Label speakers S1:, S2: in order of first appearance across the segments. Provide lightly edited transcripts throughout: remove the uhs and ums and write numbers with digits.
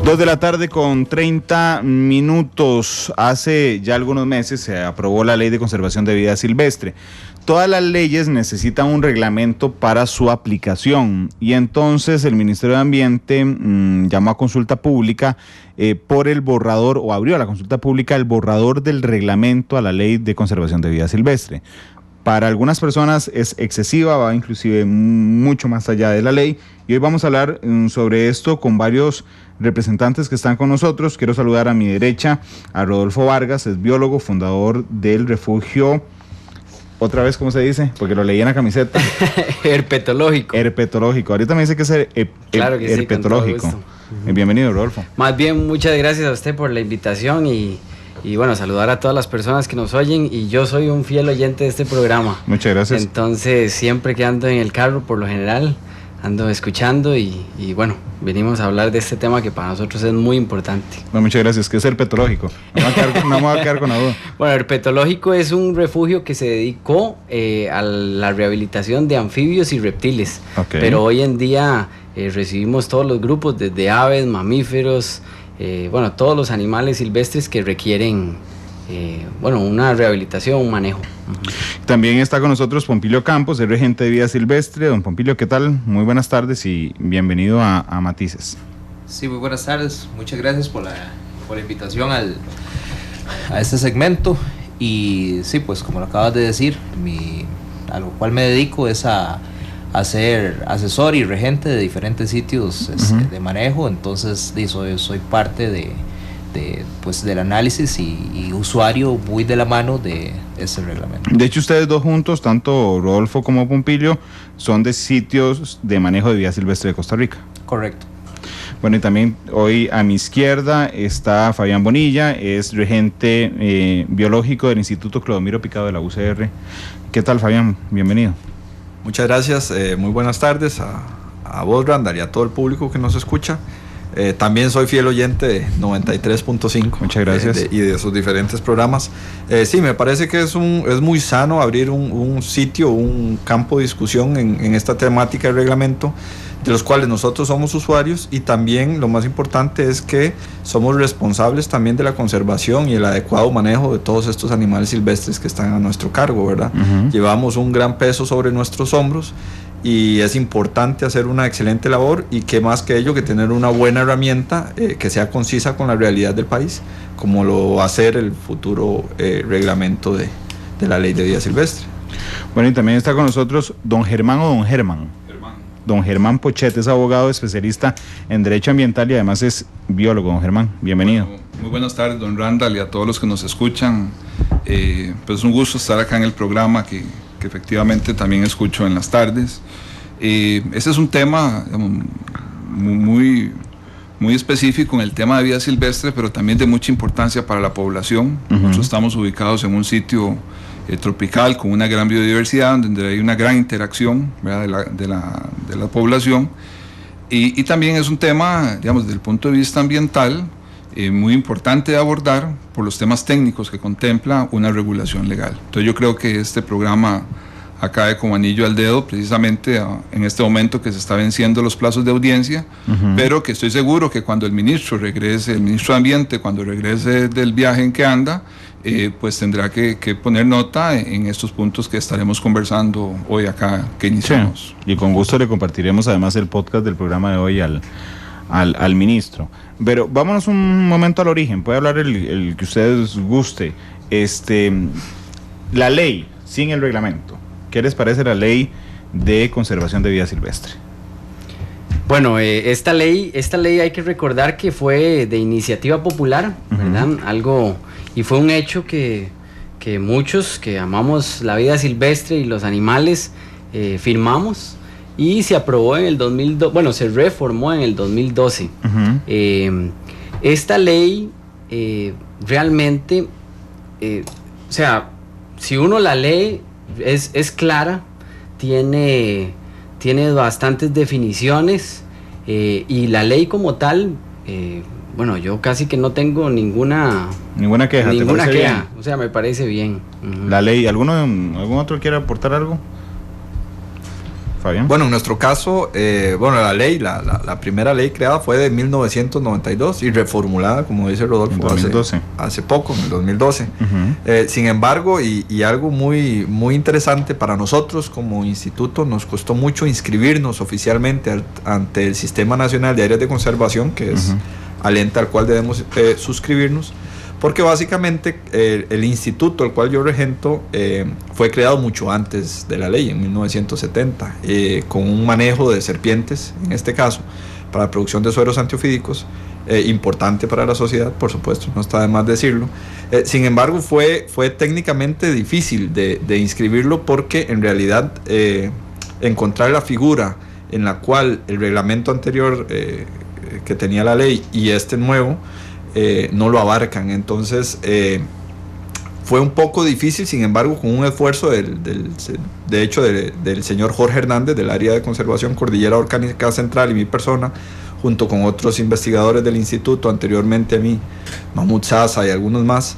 S1: 2:30 p.m. Hace ya algunos meses se aprobó la Ley de Conservación de Vida Silvestre. Todas las leyes necesitan un reglamento para su aplicación y entonces el Ministerio de Ambiente llamó a consulta pública por el borrador, o abrió a la consulta pública el borrador del reglamento a la Ley de Conservación de Vida Silvestre. Para algunas personas es excesiva, va inclusive mucho más allá de la ley, y hoy vamos a hablar sobre esto con varios representantes que están con nosotros. Quiero saludar a mi derecha a Rodolfo Vargas, es biólogo, fundador del refugio, otra vez, ¿cómo se dice? Porque lo leí en la camiseta.
S2: Herpetológico.
S1: Herpetológico. Ahorita me dice que es
S2: claro que
S1: herpetológico.
S2: Sí,
S1: Bienvenido, Rodolfo.
S2: Más bien, muchas gracias a usted por la invitación y bueno, saludar a todas las personas que nos oyen, y yo soy un fiel oyente de este programa.
S1: Muchas gracias.
S2: Entonces, siempre que ando en el carro, por lo general, ando escuchando y bueno, venimos a hablar de este tema que para nosotros es muy importante.
S1: Bueno, muchas gracias. ¿Qué es herpetológico? No me voy a quedar con la duda.
S2: Bueno, herpetológico es un refugio que se dedicó a la rehabilitación de anfibios y reptiles.
S1: Okay.
S2: Pero hoy en día recibimos todos los grupos, desde aves, mamíferos, todos los animales silvestres que requieren una rehabilitación, un manejo.
S1: También está con nosotros Pompilio Campos, el regente de Vida Silvestre. Don Pompilio, ¿qué tal? Muy buenas tardes y bienvenido a Matices.
S3: Sí, muy buenas tardes. Muchas gracias por la invitación a este segmento. Y sí, pues como lo acabas de decir, a lo cual me dedico es a ser asesor y regente de diferentes sitios de manejo. Entonces soy parte del análisis y usuario muy de la mano de ese reglamento.
S1: De hecho, ustedes dos juntos, tanto Rodolfo como Pompilio, son de sitios de manejo de vida silvestre de Costa Rica.
S3: Correcto.
S1: Bueno, y también hoy a mi izquierda está Fabián Bonilla, es regente biológico del Instituto Clodomiro Picado de la UCR. ¿Qué tal, Fabián? Bienvenido.
S4: Muchas gracias, muy buenas tardes a vos, Randall, y a todo el público que nos escucha. También soy fiel oyente de 93.5.
S1: Muchas gracias.
S4: Y de sus diferentes programas. Sí, me parece que es muy sano abrir un sitio, un campo de discusión en esta temática de reglamento, de los cuales nosotros somos usuarios, y también lo más importante es que somos responsables también de la conservación y el adecuado manejo de todos estos animales silvestres que están a nuestro cargo, ¿verdad? Llevamos un gran peso sobre nuestros hombros y es importante hacer una excelente labor, y qué más que ello que tener una buena herramienta que sea concisa con la realidad del país, como lo va a ser el futuro reglamento de la Ley de Vida Silvestre.
S1: Bueno, y también está con nosotros don Germán o don Germán. Don Germán Pochet es abogado especialista en Derecho Ambiental y además es biólogo. Don Germán, bienvenido.
S5: Bueno, muy buenas tardes, don Randall, y a todos los que nos escuchan. Pues es un gusto estar acá en el programa que efectivamente también escucho en las tardes. Ese es un tema, digamos, muy específico en el tema de vida silvestre, pero también de mucha importancia para la población. Nosotros estamos ubicados en un sitio tropical con una gran biodiversidad, donde hay una gran interacción, ¿verdad?, de la población, y también es un tema, digamos, desde el punto de vista ambiental, muy importante de abordar por los temas técnicos que contempla una regulación legal. Entonces yo creo que este programa cae como anillo al dedo, precisamente en este momento que se está venciendo los plazos de audiencia, pero que estoy seguro que cuando el ministro de Ambiente, cuando regrese del viaje en que anda, pues tendrá que poner nota en estos puntos que estaremos conversando hoy acá, que iniciamos.
S1: Sí, y con gusto le compartiremos además el podcast del programa de hoy al ministro. Pero vámonos un momento al origen, puede hablar el que ustedes guste. La ley sin el reglamento, ¿qué les parece la Ley de Conservación de Vida Silvestre?
S2: Bueno, esta ley hay que recordar que fue de iniciativa popular, ¿verdad? Y fue un hecho que muchos que amamos la vida silvestre y los animales firmamos, y se aprobó en el 2012, se reformó en el 2012. Esta ley realmente, si uno la lee, es clara, tiene bastantes definiciones, y la ley como tal, yo casi que no tengo ninguna queja. Ninguna queja, o sea, me parece bien.
S1: La ley, ¿algún otro quiere aportar algo? Fabián.
S4: Bueno, en nuestro caso, la ley, la primera ley creada fue de 1992 y reformulada, como dice Rodolfo,
S1: en 2012.
S4: Hace poco, en el 2012. Sin embargo, y algo muy, muy interesante para nosotros como instituto, nos costó mucho inscribirnos oficialmente ante el Sistema Nacional de Áreas de Conservación, que es al ente al cual debemos suscribirnos, porque básicamente el instituto al cual yo regento fue creado mucho antes de la ley, en 1970, con un manejo de serpientes, en este caso, para la producción de sueros antiofídicos, importante para la sociedad, por supuesto, no está de más decirlo. Sin embargo, fue técnicamente difícil de inscribirlo, porque en realidad encontrar la figura en la cual el reglamento anterior que tenía la ley y este nuevo no lo abarcan. Entonces fue un poco difícil, sin embargo, con un esfuerzo del señor Jorge Hernández, del área de conservación Cordillera Volcánica Central, y mi persona, junto con otros investigadores del instituto, anteriormente a mí, Mahmoud Sasa y algunos más,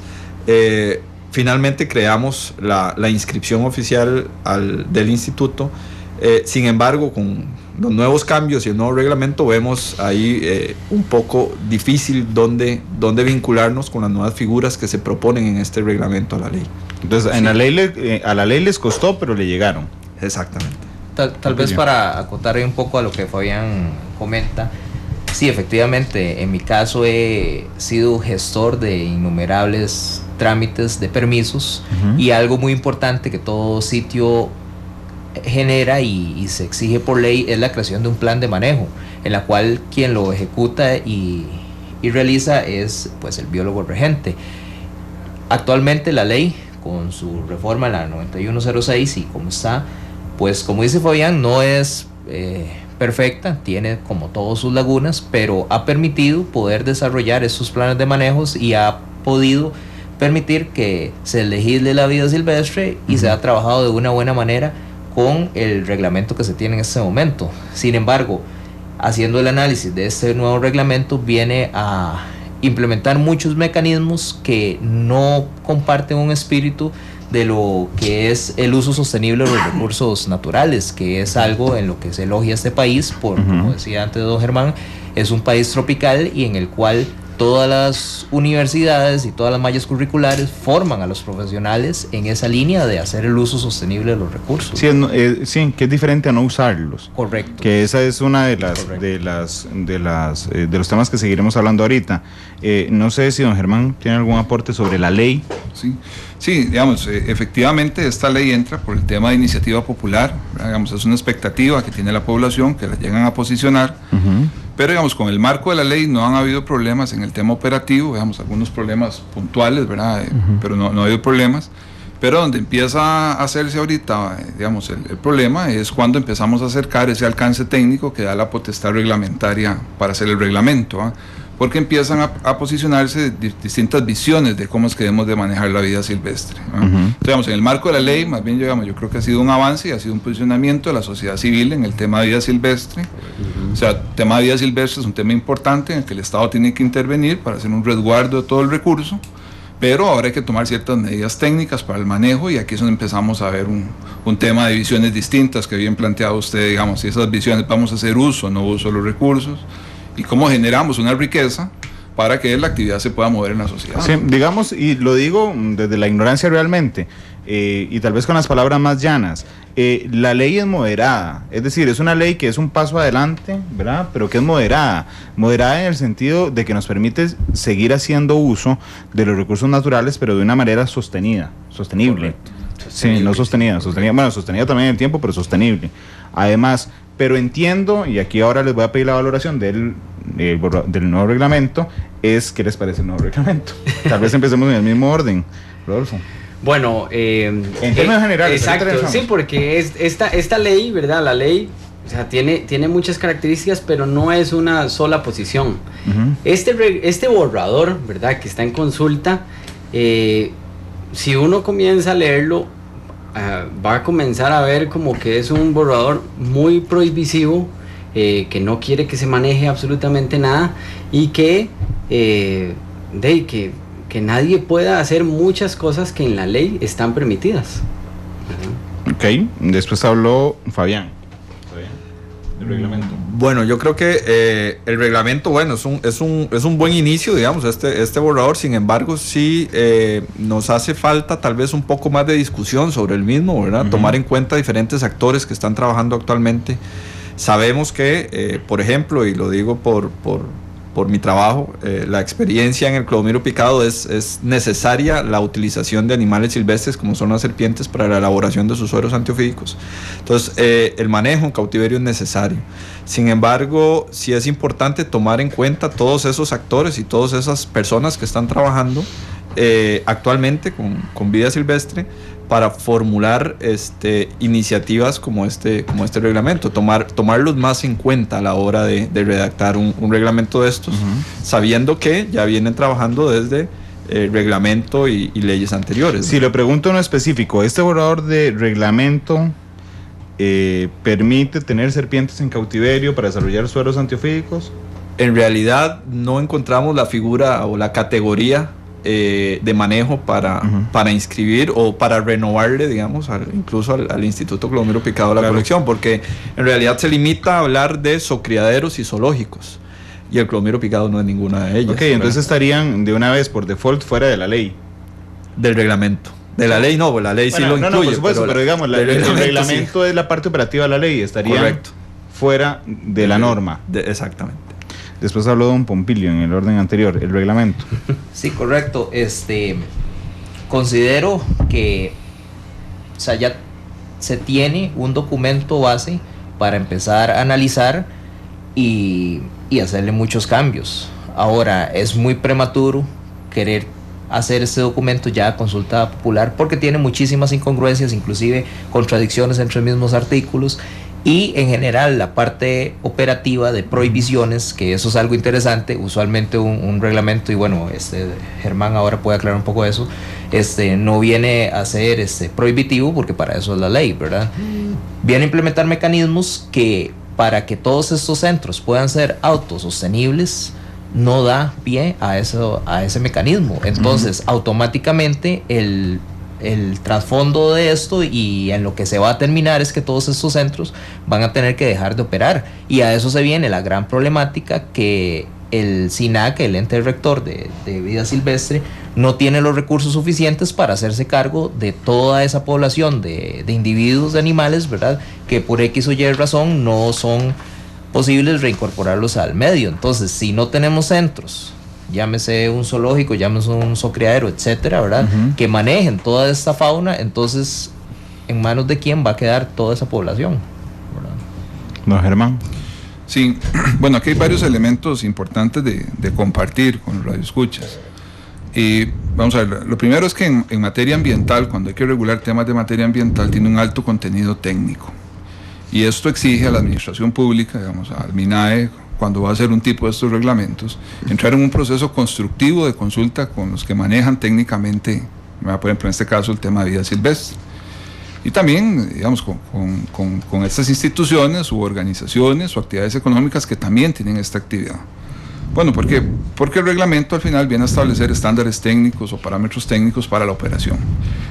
S4: finalmente creamos la inscripción oficial del instituto. Sin embargo, con los nuevos cambios y el nuevo reglamento, vemos ahí un poco difícil dónde vincularnos con las nuevas figuras que se proponen en este reglamento a la ley.
S1: Entonces, a la ley les costó, pero le llegaron.
S4: Exactamente.
S3: Tal vez para acotar un poco a lo que Fabián comenta, sí, efectivamente, en mi caso he sido gestor de innumerables trámites de permisos, y algo muy importante que todo sitio genera y se exige por ley es la creación de un plan de manejo, en la cual quien lo ejecuta y realiza es pues el biólogo regente. Actualmente la ley, con su reforma, la 9106, y como está, pues como dice Fabián, no es perfecta, tiene como todas sus lagunas, pero ha permitido poder desarrollar esos planes de manejos y ha podido permitir que se legisle la vida silvestre y se ha trabajado de una buena manera con el reglamento que se tiene en este momento. Sin embargo, haciendo el análisis de este nuevo reglamento, viene a implementar muchos mecanismos que no comparten un espíritu de lo que es el uso sostenible de los recursos naturales, que es algo en lo que se elogia este país, como decía antes don Germán, es un país tropical y en el cual todas las universidades y todas las mallas curriculares forman a los profesionales en esa línea de hacer el uso sostenible de los recursos.
S1: Sí, que es diferente a no usarlos.
S3: Correcto.
S1: Que esa es una de los temas que seguiremos hablando ahorita. No sé si don Germán tiene algún aporte sobre la ley.
S5: Sí, digamos, efectivamente esta ley entra por el tema de iniciativa popular, digamos, es una expectativa que tiene la población, que la llegan a posicionar. Pero digamos, con el marco de la ley no han habido problemas en el tema operativo, digamos, algunos problemas puntuales, ¿verdad? Pero no ha habido problemas. Pero donde empieza a hacerse ahorita, digamos, el problema es cuando empezamos a acercar ese alcance técnico que da la potestad reglamentaria para hacer el reglamento, ¿eh? Porque empiezan a posicionarse distintas visiones de cómo es que debemos de manejar la vida silvestre, ¿no? Entonces, digamos, en el marco de la ley, más bien, yo creo que ha sido un avance y ha sido un posicionamiento de la sociedad civil en el tema de vida silvestre. O sea, el tema de vida silvestre es un tema importante en el que el Estado tiene que intervenir para hacer un resguardo de todo el recurso, pero ahora hay que tomar ciertas medidas técnicas para el manejo, y aquí es donde empezamos a ver un tema de visiones distintas que bien planteado usted, digamos, si esas visiones vamos a hacer uso o no uso de los recursos, y cómo generamos una riqueza para que la actividad se pueda mover en la sociedad.
S1: Sí, digamos, y lo digo desde la ignorancia realmente, y tal vez con las palabras más llanas, la ley es moderada, es decir, es una ley que es un paso adelante, ¿verdad? Pero que es moderada en el sentido de que nos permite seguir haciendo uso de los recursos naturales, pero de una manera sostenible. Sí, no sostenida, bueno, sostenida también en el tiempo, pero sostenible. Además, pero entiendo, y aquí ahora les voy a pedir la valoración del nuevo reglamento, ¿qué les parece el nuevo reglamento? Tal vez empecemos en el mismo orden, Rodolfo.
S2: Bueno,
S1: en términos generales.
S2: Exacto, sí, porque esta ley, ¿verdad? La ley, o sea, tiene muchas características, pero no es una sola posición. Este borrador, ¿verdad? Que está en consulta, si uno comienza a leerlo, va a comenzar a ver como que es un borrador muy prohibitivo, que no quiere que se maneje absolutamente nada, y que nadie pueda hacer muchas cosas que en la ley están permitidas.
S1: Ok, después habló Fabián. el reglamento?
S4: Bueno, yo creo que el reglamento, bueno, es un buen inicio, digamos, este borrador. Sin embargo, sí nos hace falta tal vez un poco más de discusión sobre el mismo, ¿verdad? Tomar en cuenta diferentes actores que están trabajando actualmente. Sabemos que, por ejemplo, y lo digo por mi trabajo, la experiencia en el clodomiro picado es necesaria la utilización de animales silvestres como son las serpientes para la elaboración de sus sueros antiofídicos. Entonces, el manejo en cautiverio es necesario. Sin embargo, sí es importante tomar en cuenta todos esos actores y todas esas personas que están trabajando actualmente con vida silvestre para formular iniciativas como este reglamento, tomarlos más en cuenta a la hora de redactar un reglamento de estos, sabiendo que ya vienen trabajando desde reglamento y leyes anteriores.
S1: Si lo pregunto en específico, ¿este borrador de reglamento permite tener serpientes en cautiverio para desarrollar sueros antiofídicos?
S4: En realidad no encontramos la figura o la categoría de manejo para inscribir o para renovarle, digamos, incluso al Instituto Clodomiro Picado de la colección, porque en realidad se limita a hablar de zoocriaderos y zoológicos, y el clodomiro picado no es ninguna de ellas.
S1: Ok, entonces estarían de una vez por default fuera de la ley.
S4: Del reglamento. De la ley no, pues la ley sí lo incluye.
S1: No, por supuesto, pero digamos, el reglamento sí es la parte operativa de la ley, estarían fuera de la norma.
S4: Exactamente.
S1: Después habló don Pompilio en el orden anterior, el reglamento.
S3: Sí, correcto. Considero que, o sea, ya se tiene un documento base para empezar a analizar y hacerle muchos cambios. Ahora, es muy prematuro querer hacer este documento ya a consulta popular porque tiene muchísimas incongruencias, inclusive contradicciones entre mismos artículos. Y en general la parte operativa de prohibiciones, que eso es algo interesante, usualmente un reglamento, y bueno, Germán ahora puede aclarar un poco eso, no viene a ser prohibitivo porque para eso es la ley, ¿verdad? Viene a implementar mecanismos que para que todos estos centros puedan ser autosostenibles, no da pie a ese mecanismo. Entonces, automáticamente el trasfondo de esto y en lo que se va a terminar es que todos estos centros van a tener que dejar de operar, y a eso se viene la gran problemática que el SINAC, el ente rector de vida silvestre, no tiene los recursos suficientes para hacerse cargo de toda esa población de individuos, de animales, ¿verdad?, que por X o Y razón no son posibles reincorporarlos al medio. Entonces, si no tenemos centros, llámese un zoológico, llámese un zoocriadero, etcétera, ¿verdad?, que manejen toda esta fauna, entonces, ¿en manos de quién va a quedar toda esa población? ¿Verdad?
S1: No, Germán.
S5: Sí, bueno, aquí hay varios elementos importantes de compartir con los radioescuchas. Vamos a ver, lo primero es que en materia ambiental, cuando hay que regular temas de materia ambiental, tiene un alto contenido técnico. Y esto exige a la administración pública, digamos, al MINAE, cuando va a hacer un tipo de estos reglamentos, entrar en un proceso constructivo de consulta con los que manejan técnicamente, por ejemplo, en este caso, el tema de vida silvestre. Y también, digamos, con estas instituciones u organizaciones o actividades económicas que también tienen esta actividad. Bueno, ¿por qué? Porque el reglamento al final viene a establecer estándares técnicos o parámetros técnicos para la operación.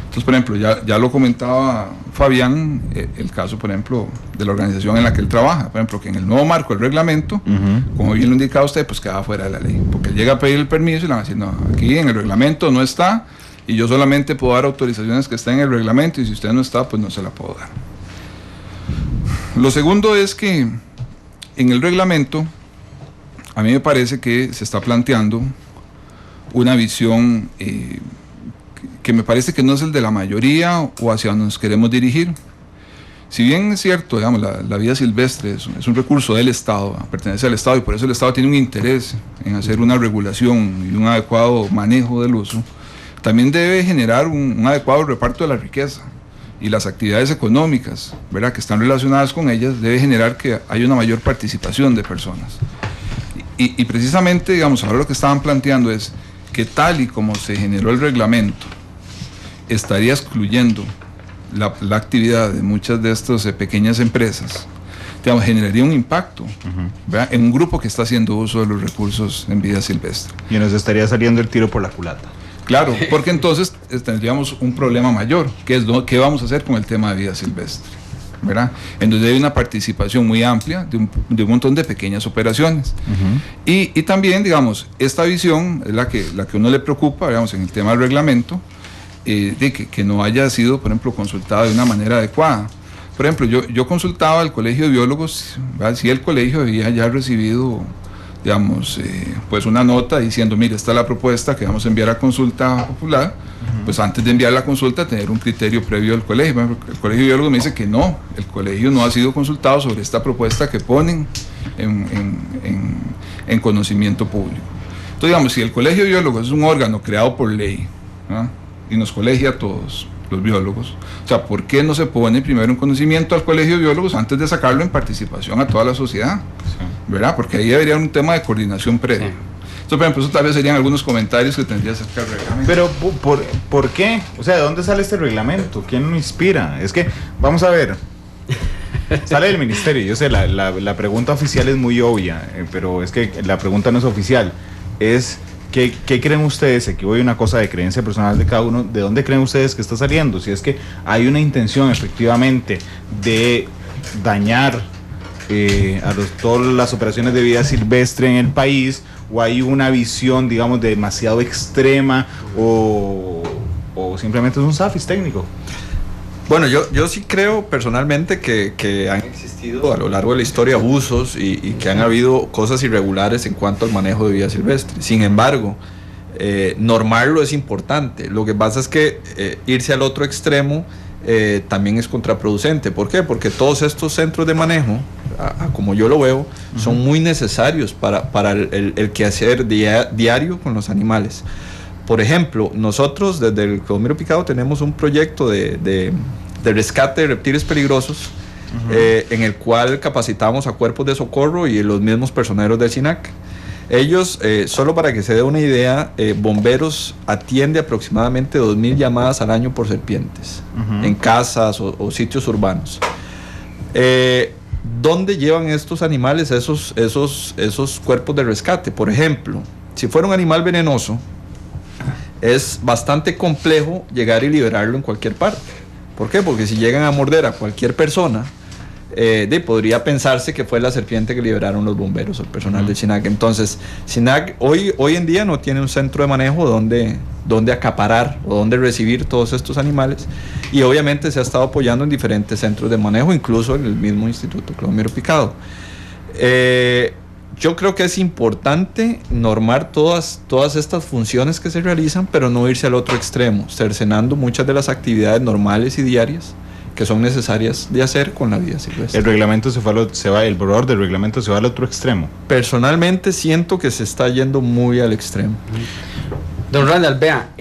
S5: Entonces, por ejemplo, ya lo comentaba Fabián, el caso, por ejemplo, de la organización en la que él trabaja. Por ejemplo, que en el nuevo marco del reglamento, como bien lo indicaba usted, pues queda fuera de la ley. Porque él llega a pedir el permiso y le van a decir, no, aquí en el reglamento no está, y yo solamente puedo dar autorizaciones que estén en el reglamento, y si usted no está, pues no se la puedo dar. Lo segundo es que en el reglamento, a mí me parece que se está planteando una visión que me parece que no es el de la mayoría o hacia donde nos queremos dirigir. Si bien es cierto, digamos, la vida silvestre es un recurso del Estado, pertenece al Estado, y por eso el Estado tiene un interés en hacer una regulación y un adecuado manejo del uso, también debe generar un adecuado reparto de la riqueza, y las actividades económicas, ¿verdad?, que están relacionadas con ellas, debe generar que haya una mayor participación de personas. Y precisamente, digamos, ahora lo que estaban planteando es que tal y como se generó el reglamento, estaría excluyendo la actividad de muchas de estas pequeñas empresas, digamos, generaría un impacto, ¿verdad?, en un grupo que está haciendo uso de los recursos en vida silvestre.
S1: Y nos estaría saliendo el tiro por la culata.
S5: Claro, porque entonces tendríamos un problema mayor, que es qué vamos a hacer con el tema de vida silvestre. ¿verdad? En donde hay una participación muy amplia de un montón de pequeñas operaciones. Y también, digamos, esta visión es la que uno le preocupa, digamos, en el tema del reglamento, de que no haya sido, por ejemplo, consultada de una manera adecuada. Por ejemplo, yo consultaba al Colegio de Biólogos, ¿verdad? Si el colegio había ya recibido, digamos, pues una nota diciendo, mire, esta es la propuesta que vamos a enviar a consulta popular, pues antes de enviar la consulta tener un criterio previo del colegio. El Colegio de Biólogos me dice que no, el colegio no ha sido consultado sobre esta propuesta que ponen en conocimiento público. Entonces, digamos, si el Colegio de Biólogos es un órgano creado por ley, ¿verdad? Y nos colegia a todos los biólogos, o sea, ¿por qué no se pone primero en conocimiento al Colegio de Biólogos antes de sacarlo en participación a toda la sociedad? Sí. ¿Verdad? Porque ahí debería haber un tema de coordinación previa. Sí. Entonces, por ejemplo, eso tal vez serían algunos comentarios que tendría acerca del reglamento.
S1: Pero, ¿por qué? O sea, ¿de dónde sale este reglamento? ¿Quién lo inspira? Es que, vamos a ver, sale del ministerio. Yo sé, la pregunta oficial es muy obvia, pero es que la pregunta no es oficial. Es, ¿qué creen ustedes? Aquí voy a una cosa de creencia personal de cada uno. ¿De dónde creen ustedes que está saliendo? Si es que hay una intención, efectivamente, de dañar todas las operaciones de vida silvestre en el país, o hay una visión, digamos, demasiado extrema, o simplemente es un zafis técnico.
S4: Bueno, yo sí creo personalmente que han existido a lo largo de la historia abusos y que han habido cosas irregulares en cuanto al manejo de vida silvestre. Sin embargo, normarlo es importante. Lo que pasa es que irse al otro extremo también es contraproducente. ¿Por qué? Porque todos estos centros de manejo, como yo lo veo, son muy necesarios para el quehacer diario con los animales. Por ejemplo, nosotros desde el Clodomiro Picado tenemos un proyecto de rescate de reptiles peligrosos, en el cual capacitamos a cuerpos de socorro y los mismos personeros del SINAC. Ellos, solo para que se dé una idea, Bomberos atiende aproximadamente 2.000 llamadas al año por serpientes, en casas o sitios urbanos. ¿Dónde llevan estos animales esos cuerpos de rescate? Por ejemplo, si fuera un animal venenoso, es bastante complejo llegar y liberarlo en cualquier parte. ¿Por qué? Porque si llegan a morder a cualquier persona, podría pensarse que fue la serpiente que liberaron los bomberos o el personal del SINAC. Entonces, SINAC hoy en día no tiene un centro de manejo donde acaparar o donde recibir todos estos animales, y obviamente se ha estado apoyando en diferentes centros de manejo, incluso en el mismo Instituto Clodomiro Picado. Yo creo que es importante normar todas estas funciones que se realizan, pero no irse al otro extremo, cercenando muchas de las actividades normales y diarias que son necesarias de hacer con la vida silvestre.
S1: El reglamento el borrador del reglamento se va al otro extremo.
S4: Personalmente siento que se está yendo muy al extremo.
S2: Don Randall, vea,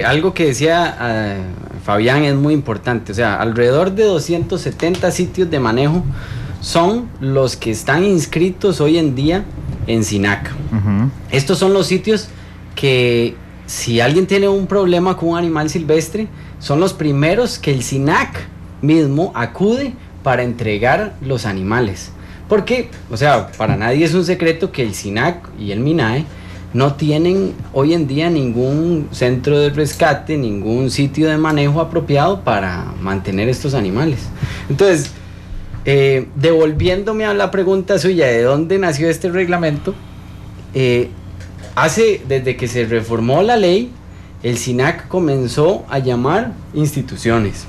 S2: algo que decía Fabián es muy importante. O sea, alrededor de 270 sitios de manejo son los que están inscritos hoy en día en SINAC. Estos son los sitios que, si alguien tiene un problema con un animal silvestre, son los primeros que el SINAC mismo acude para entregar los animales. Porque, o sea, para nadie es un secreto que el SINAC y el MINAE no tienen hoy en día ningún centro de rescate, ningún sitio de manejo apropiado para mantener estos animales. Entonces, devolviéndome a la pregunta suya de dónde nació este reglamento, desde que se reformó la ley, el SINAC comenzó a llamar instituciones,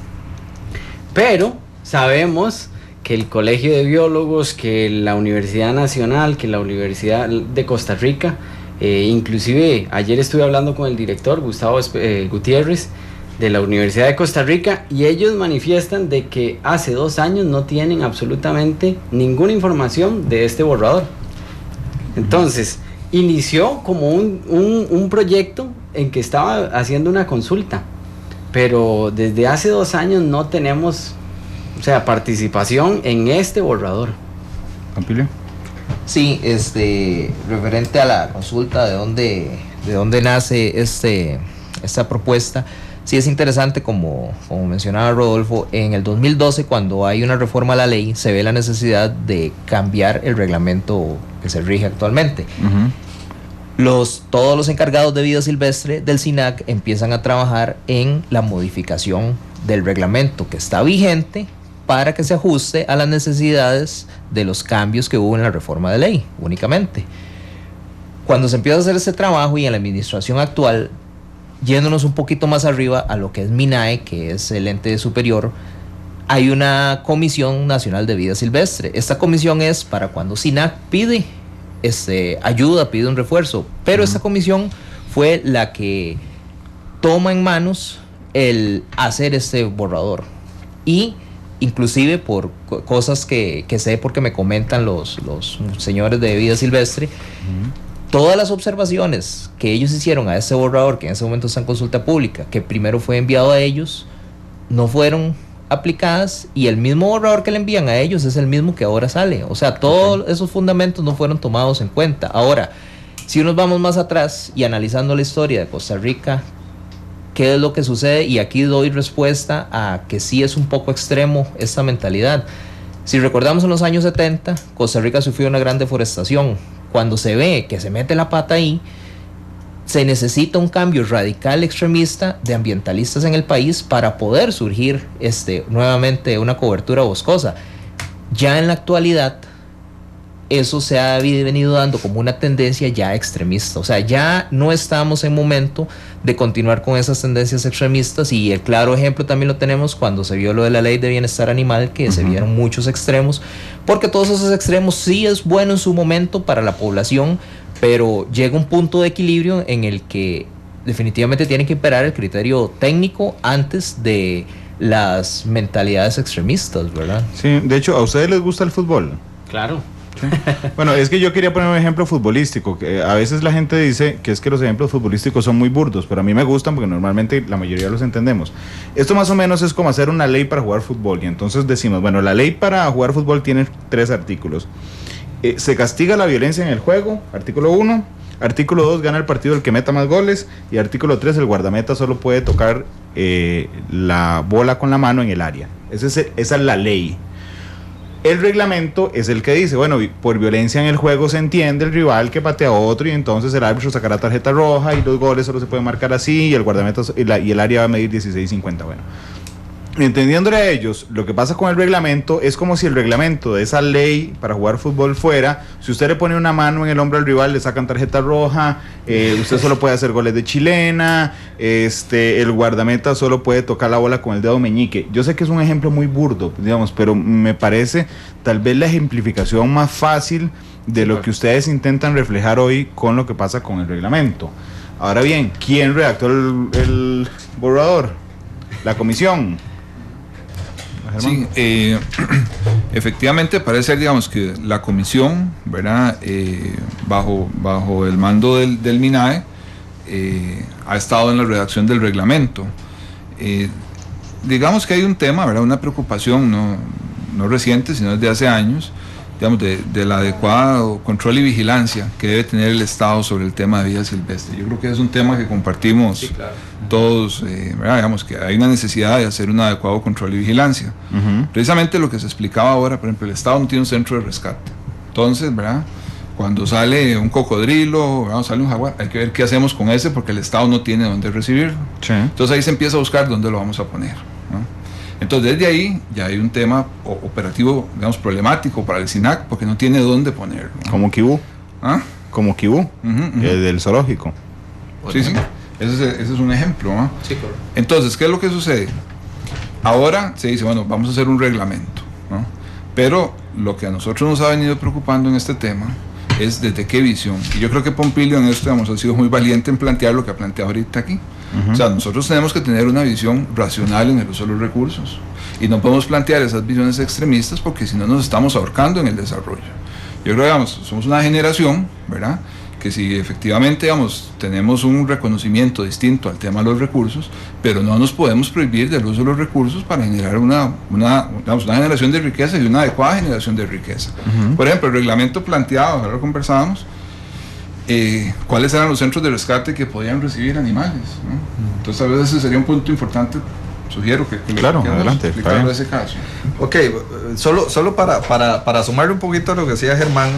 S2: pero sabemos que el Colegio de Biólogos, que la Universidad Nacional, que la Universidad de Costa Rica, inclusive ayer estuve hablando con el director Gustavo Gutiérrez de la Universidad de Costa Rica, y ellos manifiestan de que hace 2 años no tienen absolutamente ninguna información de este borrador. Entonces, inició como un proyecto en que estaba haciendo una consulta, pero desde hace 2 años no tenemos, o sea, participación en este borrador.
S1: ¿Campilio?
S3: Sí, referente a la consulta, de dónde nace esta propuesta. Sí, es interesante, como mencionaba Rodolfo, en el 2012, cuando hay una reforma a la ley, se ve la necesidad de cambiar el reglamento que se rige actualmente. Todos los encargados de vida silvestre del SINAC empiezan a trabajar en la modificación del reglamento que está vigente para que se ajuste a las necesidades de los cambios que hubo en la reforma de ley, únicamente. Cuando se empieza a hacer este trabajo y en la administración actual, yéndonos un poquito más arriba a lo que es MINAE, que es el ente superior, hay una Comisión Nacional de Vida Silvestre. Esta comisión es para cuando SINAC pide ayuda, pide un refuerzo, pero esta comisión fue la que toma en manos el hacer este borrador. Y inclusive por cosas que sé porque me comentan los señores de Vida Silvestre, todas las observaciones que ellos hicieron a este borrador, que en ese momento está en consulta pública, que primero fue enviado a ellos, no fueron aplicadas, y el mismo borrador que le envían a ellos es el mismo que ahora sale. O sea, todos esos fundamentos no fueron tomados en cuenta. Ahora, si nos vamos más atrás y analizando la historia de Costa Rica, ¿qué es lo que sucede? Y aquí doy respuesta a que sí es un poco extremo esta mentalidad. Si recordamos, en los años 70, Costa Rica sufrió una gran deforestación. Cuando se ve que se mete la pata ahí, se necesita un cambio radical extremista de ambientalistas en el país para poder surgir nuevamente una cobertura boscosa. Ya en la actualidad, eso se ha venido dando como una tendencia ya extremista. O sea, ya no estamos en momento de continuar con esas tendencias extremistas, y el claro ejemplo también lo tenemos cuando se vio lo de la ley de bienestar animal, que se vieron muchos extremos, porque todos esos extremos sí es bueno en su momento para la población, pero llega un punto de equilibrio en el que definitivamente tiene que imperar el criterio técnico antes de las mentalidades extremistas, ¿verdad?
S1: Sí, de hecho, ¿a ustedes les gusta el fútbol?
S2: Claro.
S1: Sí. Bueno, es que yo quería poner un ejemplo futbolístico, que a veces la gente dice que es que los ejemplos futbolísticos son muy burdos, pero a mí me gustan porque normalmente la mayoría los entendemos. Esto más o menos es como hacer una ley para jugar fútbol, y entonces decimos, bueno, la ley para jugar fútbol tiene 3 artículos. Se castiga la violencia en el juego, artículo 1. Artículo 2, gana el partido el que meta más goles. Y artículo 3, el guardameta solo puede tocar la bola con la mano en el área. Esa es la ley. El reglamento es el que dice, bueno, por violencia en el juego se entiende el rival que patea a otro, y entonces el árbitro sacará tarjeta roja, y los goles solo se pueden marcar así, y el guardameta y el área va a medir 16.50. Bueno, entendiéndole a ellos, lo que pasa con el reglamento es como si el reglamento de esa ley para jugar fútbol fuera: si usted le pone una mano en el hombro al rival, le sacan tarjeta roja, usted solo puede hacer goles de chilena, el guardameta solo puede tocar la bola con el dedo meñique. Yo sé que es un ejemplo muy burdo, digamos, pero me parece tal vez la ejemplificación más fácil de lo que ustedes intentan reflejar hoy con lo que pasa con el reglamento. Ahora bien, ¿quién redactó el borrador? La comisión.
S5: Sí, efectivamente parece ser, digamos, que la comisión, ¿verdad? Bajo el mando del MINAE, ha estado en la redacción del reglamento. Digamos que hay un tema, ¿verdad? Una preocupación no reciente, sino desde hace años, digamos, del adecuado control y vigilancia que debe tener el Estado sobre el tema de vida silvestre. Yo creo que es un tema que compartimos, sí, claro, todos, ¿verdad? Digamos que hay una necesidad de hacer un adecuado control y vigilancia. Precisamente lo que se explicaba ahora, por ejemplo, el Estado no tiene un centro de rescate. Entonces, ¿verdad? Cuando sale un cocodrilo, ¿verdad? Sale un jaguar, hay que ver qué hacemos con ese, porque el Estado no tiene dónde recibirlo. Sí. Entonces ahí se empieza a buscar dónde lo vamos a poner, ¿no? Entonces desde ahí ya hay un tema operativo, digamos, problemático para el SINAC, porque no tiene dónde ponerlo, ¿no?
S1: Como Kibú. ¿Ah? Como Kibú, del zoológico.
S5: Sí, sí. Ese es un ejemplo, ¿no?
S3: Sí, correcto.
S5: Entonces, ¿qué es lo que sucede? Ahora se dice, bueno, vamos a hacer un reglamento, ¿no? Pero lo que a nosotros nos ha venido preocupando en este tema es desde qué visión. Y yo creo que Pompilio en esto, digamos, ha sido muy valiente en plantear lo que ha planteado ahorita aquí. O sea, nosotros tenemos que tener una visión racional en el uso de los recursos, y no podemos plantear esas visiones extremistas, porque si no nos estamos ahorcando en el desarrollo. Yo creo que, digamos, somos una generación, ¿verdad?, que si efectivamente, digamos, tenemos un reconocimiento distinto al tema de los recursos, pero no nos podemos prohibir del uso de los recursos para generar una generación de riqueza y una adecuada generación de riqueza. Por ejemplo, el reglamento planteado, ahora lo conversábamos, cuáles eran los centros de rescate que podían recibir animales, ¿no? Entonces a veces sería un punto importante sugiero que
S1: claro, adelante,
S5: explicando ese caso.
S4: Ok, solo para sumarle un poquito a lo que decía Germán,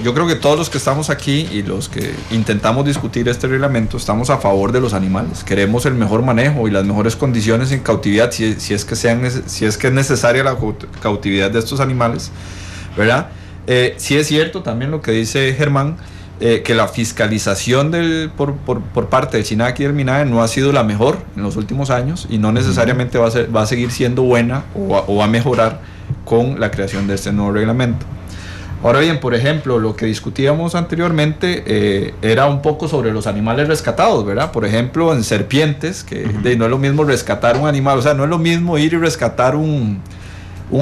S4: yo creo que todos los que estamos aquí y los que intentamos discutir este reglamento estamos a favor de los animales. Queremos el mejor manejo y las mejores condiciones en cautividad, si es que es necesaria la cautividad de estos animales, ¿verdad? Sí es cierto también lo que dice Germán, que la fiscalización por parte del SINAC y del MINAE no ha sido la mejor en los últimos años y no necesariamente va a seguir siendo buena o va a mejorar con la creación de este nuevo reglamento. Ahora bien, por ejemplo, lo que discutíamos anteriormente era un poco sobre los animales rescatados, ¿verdad? Por ejemplo, en serpientes, que no es lo mismo rescatar un animal, o sea, no es lo mismo ir y rescatar un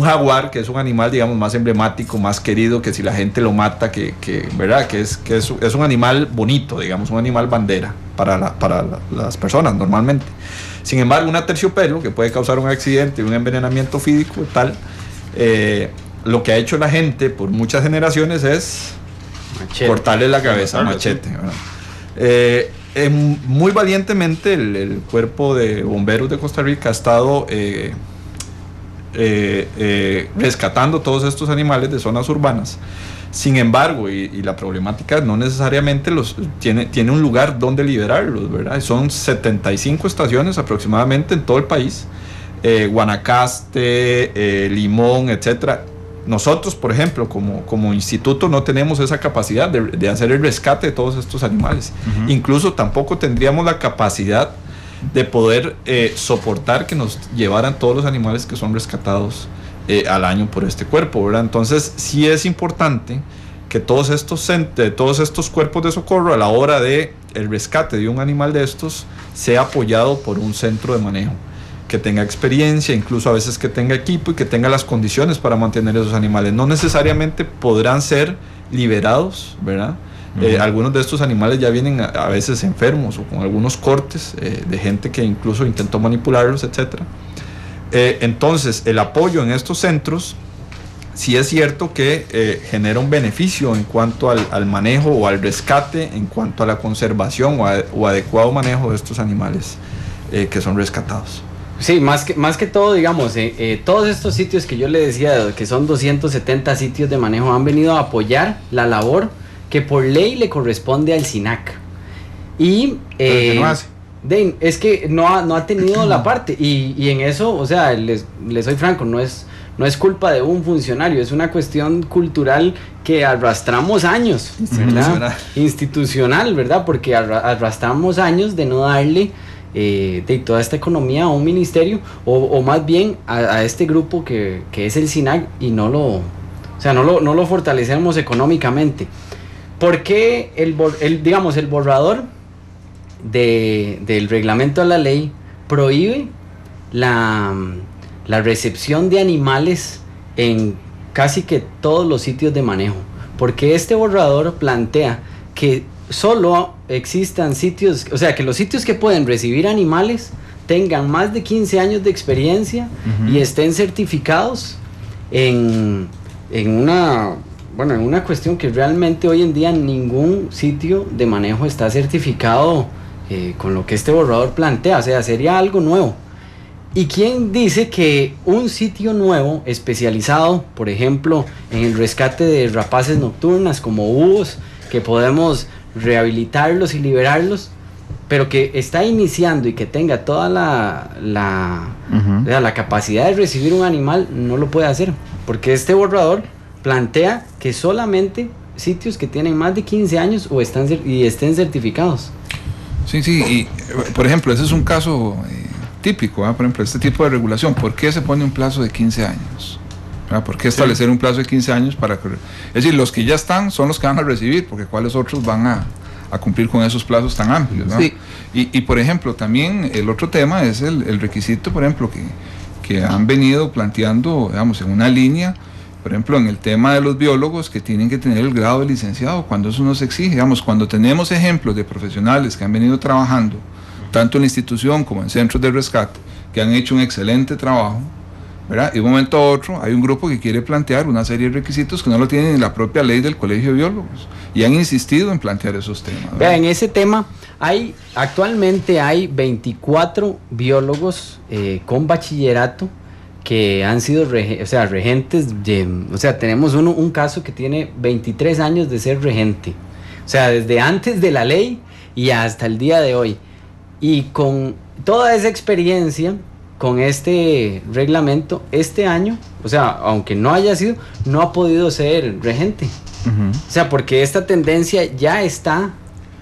S4: jaguar, que es un animal, digamos, más emblemático, más querido, que si la gente lo mata, ¿verdad? Que es un animal bonito, digamos, un animal bandera para las personas normalmente. Sin embargo, un aterciopelo que puede causar un accidente, un envenenamiento físico, tal, lo que ha hecho la gente por muchas generaciones es cortarle la cabeza, machete, ¿verdad? Muy valientemente el Cuerpo de Bomberos de Costa Rica ha estado rescatando todos estos animales de zonas urbanas. Sin embargo, y la problemática no necesariamente tiene un lugar donde liberarlos, ¿verdad? Son 75 estaciones aproximadamente en todo el país, Guanacaste, Limón, etcétera. Nosotros, por ejemplo, como instituto no tenemos esa capacidad de hacer el rescate de todos estos animales. Incluso tampoco tendríamos la capacidad de poder soportar que nos llevaran todos los animales que son rescatados al año por este cuerpo, ¿verdad? Entonces sí es importante que todos estos cuerpos de socorro, a la hora de el rescate de un animal de estos, sea apoyado por un centro de manejo que tenga experiencia, incluso a veces que tenga equipo y que tenga las condiciones para mantener esos animales. No necesariamente podrán ser liberados, ¿verdad? Algunos de estos animales ya vienen a veces enfermos o con algunos cortes de gente que incluso intentó manipularlos, etc. Entonces, el apoyo en estos centros sí es cierto que genera un beneficio en cuanto al manejo o al rescate, en cuanto a la conservación o adecuado manejo de estos animales que son rescatados.
S2: Sí, más que todo, digamos, todos estos sitios que yo le decía, que son 270 sitios de manejo, han venido a apoyar la labor que por ley le corresponde al SINAC. Y
S1: ¿pero qué no hace?
S2: Es que no ha tenido la parte, y en eso, o sea, les soy franco, no es culpa de un funcionario, es una cuestión cultural que arrastramos años, ¿verdad? Institucional, ¿verdad? Porque arrastramos años de no darle de toda esta economía a un ministerio, o más bien a este grupo que es el SINAC, y no lo fortalecemos económicamente. ¿Por qué el borrador del reglamento de la ley prohíbe la recepción de animales en casi que todos los sitios de manejo? Porque este borrador plantea que solo existan sitios, o sea, que los sitios que pueden recibir animales tengan más de 15 años de experiencia y estén certificados en una cuestión que realmente hoy en día ningún sitio de manejo está certificado con lo que este borrador plantea. O sea, sería algo nuevo. ¿Y quién dice que un sitio nuevo especializado, por ejemplo, en el rescate de rapaces nocturnas como búhos, que podemos rehabilitarlos y liberarlos, pero que está iniciando y que tenga toda la capacidad de recibir un animal, no lo puede hacer? Porque este borrador plantea que solamente sitios que tienen más de 15 años o estén certificados.
S5: Sí, y por ejemplo, ese es un caso típico, por ejemplo, este tipo de regulación. ¿Por qué se pone un plazo de 15 años? ¿Por qué establecer un plazo de 15 años para que, es decir, los que ya están son los que van a recibir, porque cuáles otros van a cumplir con esos plazos tan amplios, ¿no? Sí. Y por ejemplo, también el otro tema es el requisito, por ejemplo, que han venido planteando, digamos, en una línea, por ejemplo, en el tema de los biólogos, que tienen que tener el grado de licenciado, cuando eso no se exige. Digamos, cuando tenemos ejemplos de profesionales que han venido trabajando, tanto en la institución como en centros de rescate, que han hecho un excelente trabajo, ¿verdad? Y de un momento a otro hay un grupo que quiere plantear una serie de requisitos que no lo tienen en la propia ley del Colegio de Biólogos y han insistido en plantear esos temas, ¿verdad?
S2: Vea, en ese tema actualmente hay 24 biólogos con bachillerato que han sido regentes tenemos un caso que tiene 23 años de ser regente, o sea, desde antes de la ley y hasta el día de hoy, y con toda esa experiencia con este reglamento, este año, o sea, aunque no haya sido, no ha podido ser regente.
S1: Ujú.
S2: O sea, porque esta tendencia ya está,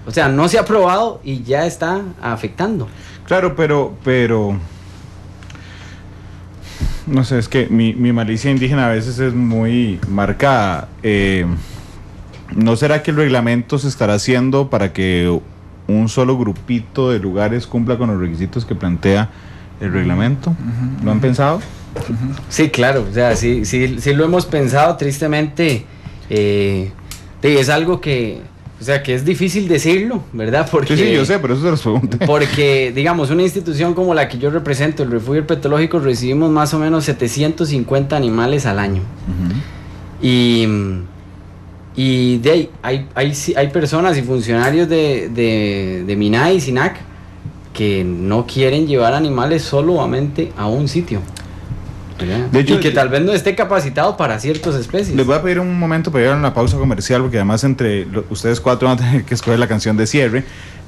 S2: o sea, no se ha aprobado y ya está afectando.
S1: Claro, pero no sé, es que mi malicia indígena a veces es muy marcada. ¿No será que el reglamento se estará haciendo para que un solo grupito de lugares cumpla con los requisitos que plantea el reglamento? ¿Lo han pensado?
S2: Sí, claro, o sea, sí lo hemos pensado, tristemente. Es algo que, o sea, que es difícil decirlo, ¿verdad? Porque,
S1: Sí, yo sé, pero eso se los pregunté.
S2: porque, digamos, una institución como la que yo represento, el Refugio Herpetológico, recibimos más o menos 750 animales al año.
S1: Ujú.
S2: Y de ahí hay personas y funcionarios de MINAE y SINAC que no quieren llevar animales solamente a un sitio, ¿verdad?
S1: De hecho,
S2: y que tal vez no esté capacitado para ciertas especies.
S1: Les voy a pedir un momento para ir a una pausa comercial, porque además entre ustedes cuatro van a tener que escoger la canción de cierre.